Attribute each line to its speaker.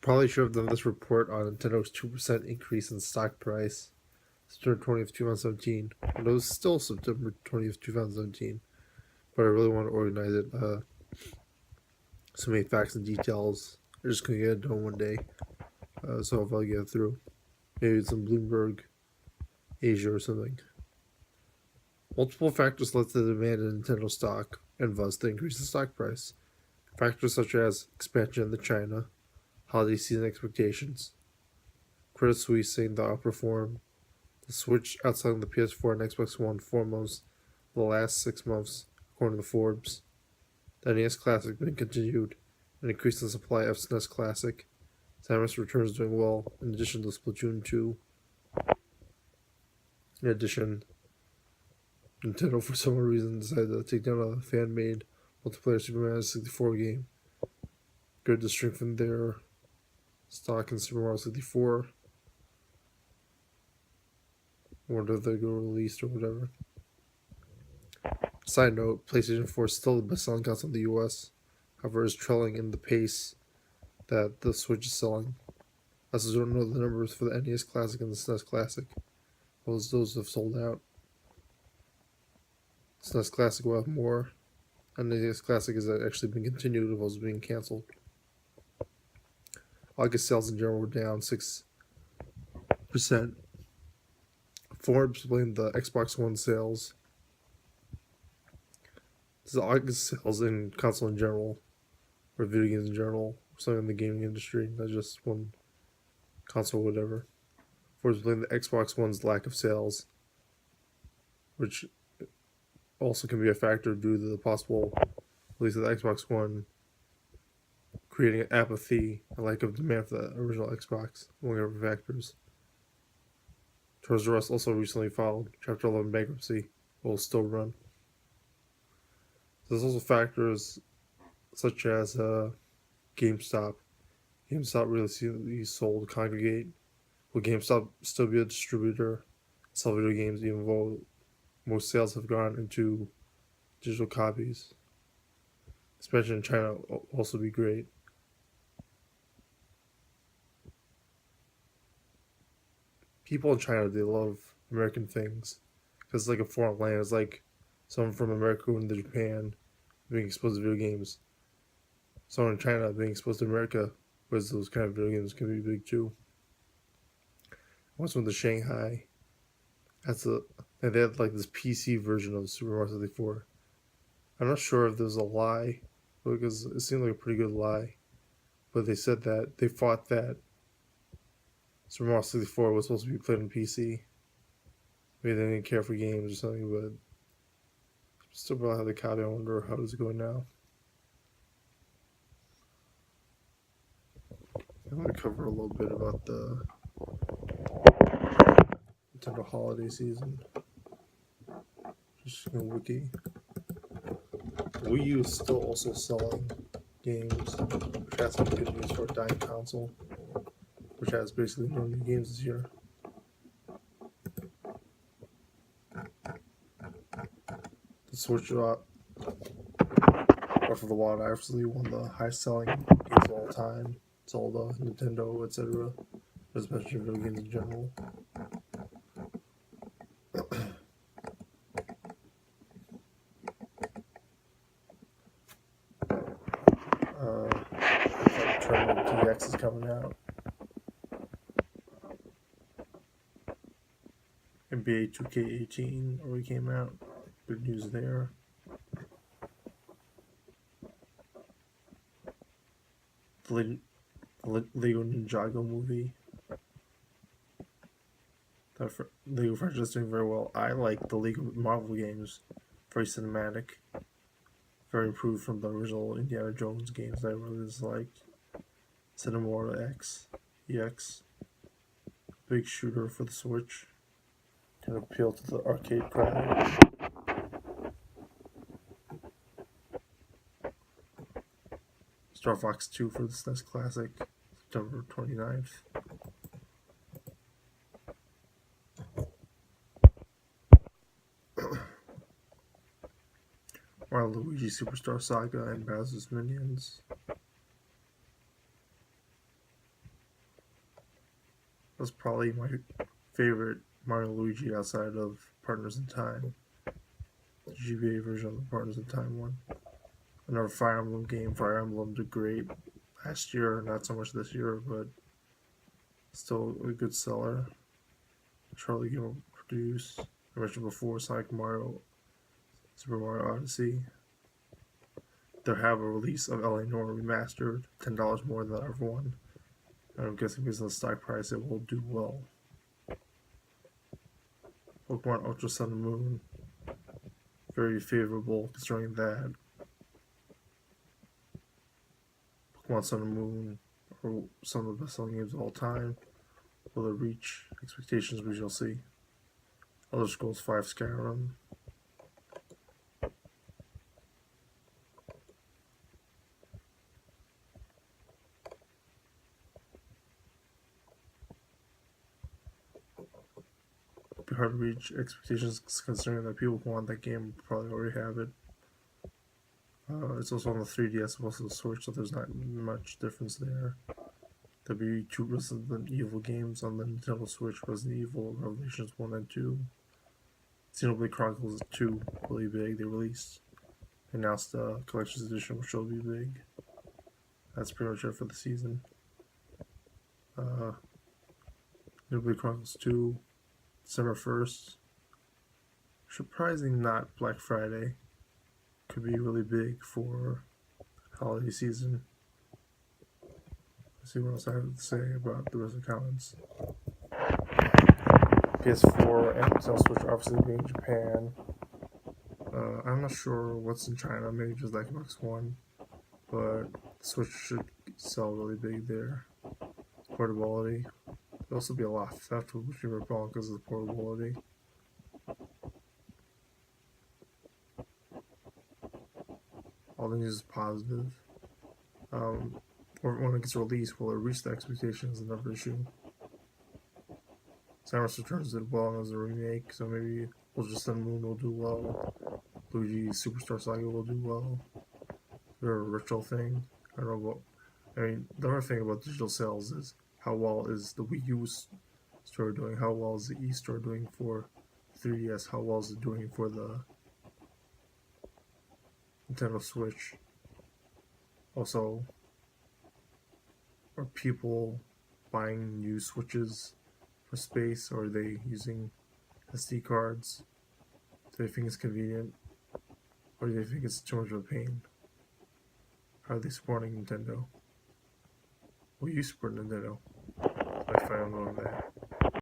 Speaker 1: Probably should have done this report on Nintendo's 2% increase in stock price September 20th, 2017. And it was still September 20th, 2017. But I really want to organize it. So many facts and details. I just couldn't get it done one day. So if I get it through, maybe it's in Bloomberg, Asia, or something. Multiple factors led to the demand in Nintendo stock, and thus the increase in stock price. Factors such as expansion into China, holiday season expectations, Credit Suisse saying they'll outperform, the Switch outselling the PS4 and Xbox One foremost the last 6 months, according to Forbes, the NES Classic being continued, an increase in supply of SNES Classic, Samus Returns doing well, in addition to Splatoon 2. In addition, Nintendo for some reason decided to take down a fan-made multiplayer Super Mario 64 game. Good to strengthen their stock in Super Mario 64. Wonder if they go released or whatever. Side note, PlayStation 4 is still the best-selling console in the US. However, is trailing in the pace that the Switch is selling. I also don't know the numbers for the NES Classic and the SNES Classic. Those have sold out. SNES Classic will have more. And the NES Classic has actually been continued as opposed to being cancelled. August sales in general were down 6%. Forbes blamed the Xbox One sales. This is August sales in console in general, or video games in general, or something in the gaming industry, not just one console or whatever. Forbes blamed the Xbox One's lack of sales, which also can be a factor due to the possible release of the Xbox One creating an apathy, a lack of demand for the original Xbox, among other factors. Toys R Us also recently filed Chapter 11 bankruptcy, but will still run. There's also factors such as GameStop. GameStop recently sold Congregate. Will GameStop still be a distributor, sell video games, even though most sales have gone into digital copies? Expansion in China will also be great. People in China, they love American things because it's like a foreign land. It's like someone from America going to Japan being exposed to video games. Someone in China being exposed to America with those kind of video games can be big too. I once went to Shanghai. And they had like this PC version of Super Mario 64. I'm not sure if there's a lie, because it seemed like a pretty good lie. But they said that they thought that Super Mario 64 was supposed to be played on PC. Maybe they didn't care for games or something, but still probably have the copy. I wonder how it's going now. I want to cover a little bit about the Nintendo holiday season. Just in Wiki. Wii U is still also selling games, which has some good news for a dying console, which has basically no new games this year. The Switch Breath of the Wild absolutely won the highest selling games of all time. Zelda, Nintendo, etc. Especially video games in general. Terminal DX is coming out. NBA 2K18 already came out. Good news there. The Lego Ninjago movie. The Lego franchise is doing very well. I like the Lego Marvel games. Very cinematic. Very improved from the original Indiana Jones games that I really disliked. Cinemora X, EX. Big shooter for the Switch. Can appeal to the arcade crowd. Star Fox 2 for the SNES Classic, September 29th. Mario Luigi Superstar Saga and Bowser's Minions. was probably my favorite Mario and Luigi outside of Partners in Time. The GBA version of the Partners in Time one. Another Fire Emblem game. Fire Emblem did great last year, not so much this year, but still a good seller. Charlie Gill produced. I mentioned before, Sonic Mario, Super Mario Odyssey. They'll have a release of LA Noire remastered, $10 more than ever one. And I'm guessing because of the stock price, it will do well. Pokemon Ultra Sun and Moon, very favorable considering that Pokemon Sun and Moon are some of the best selling games of all time. Will it reach expectations? We shall see. Elder Scrolls V Skyrim. It'll be hard to reach expectations considering that people who want that game probably already have it. It's also on the 3DS, also the Switch, so there's not much difference there. There'll be 2 Resident Evil games on the Nintendo Switch: Resident Evil Revelations 1 and 2. Xenoblade Chronicles 2, really big. They released, announced the Collector's Edition, which will be big. That's pretty much it for the season. Xenoblade Chronicles 2, December 1st. Surprising not Black Friday. Could be really big for holiday season. Let's see what else I have to say about the rest of the comments. PS4 and Nintendo Switch obviously being in Japan. I'm not sure what's in China, maybe just like Xbox One, but Switch should sell really big there. Portability. There'll also be a lot of theft with Machine Rebel because of the portability. All the news is positive. Or when it gets released, will it reach the expectations? Is another issue. Samus Returns did well as a remake, so maybe Ultra Sun Moon will do well. Luigi Superstar Saga will do well. They're a ritual thing. I don't know about. I mean, the other thing about digital sales is how well is the Wii U store doing? How well is the E store doing for 3DS? How well is it doing for the Nintendo Switch? Also, are people buying new Switches for space, or are they using SD cards? Do they think it's convenient, or do they think it's too much of a pain? How are they supporting Nintendo? Will you support Nintendo? I find out on that.